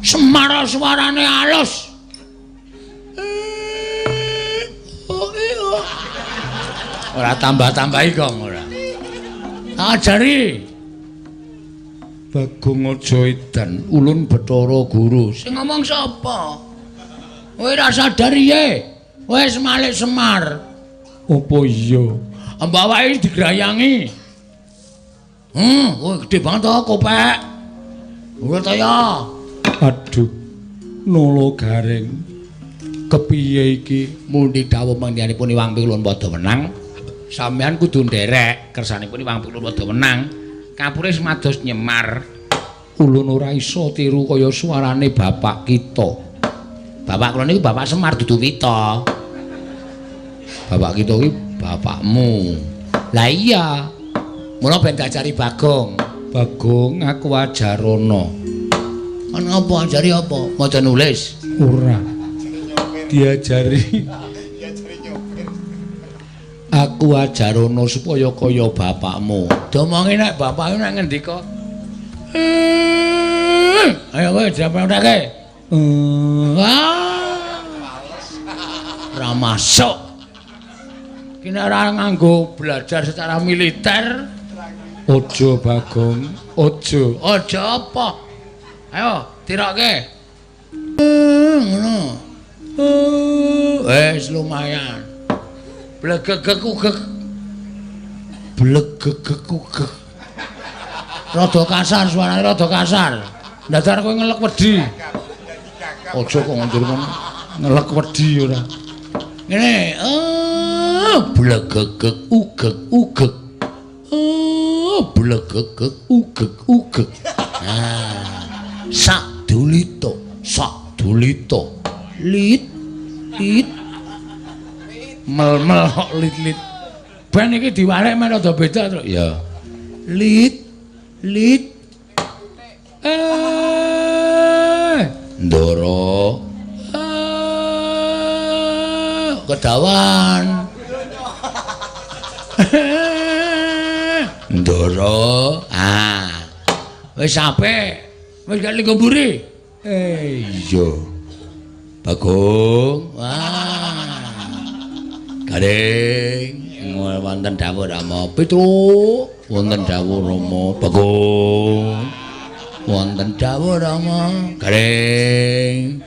Semar suarane alus. Ora tambah-tambahi kong ora. Ajari. Bagong aja edan, ulun Bathara Guru. Sing ngomong sapa? Kowe ora sadar ye. Wis Malik Semar. Apa iya? Mbak awake digrayangi. Kowe gedhe banget to, Kopek. Ora ta ya? Aduh. Nolo garing. Kepiye iki? Mundi dawuh mangyanipun Iwang Pilun padha menang. Sampeyan kudu nderek kersanipun Iwang Pilun padha menang. Kapure semados nyemar. Ulun ora iso tiru kaya suarane bapak kita. Bapak kula niku Bapak Semar dudu Wita. Bapak kita iki bapakmu. Lah iya. Mula ben diajari Bagong. Bagong aku ajarana. Ana apa ajari apa? Maca nulis. Ora. Diajari aku ajarana supaya kaya bapakmu. Domongi nek bapakmu nek ngendika. Ayo kowe diapetake. Ora masuk. Kene ora nganggo belajar secara militer. Aja Bagong, aja. Aja apa? Ayo tirokke. Ngono. Wis lumayan. Blegegek-ugek. Blegegek-ugek. Rada kasar suarane rada kasar. Ndadar kowe ngelek wedi. Aja kok ngundur ngono. Ngelek wedi ora. Ngene, blegegek ugek-ugek. Blegegek ugek-ugek. Sak dulito. Lit. Mel-mel kok lit. Ben iki diwalek men rada beda to. Ya. Lit. Ndoro. Kedawan. Ndoro. Wis apik. Wis gak linggo mburi. Iya. Bagong. Garing. Wonten dawuh Rama. Pitruk. Wonten dawuh Rama. Bagong. Wonten dawuh Rama. Garing.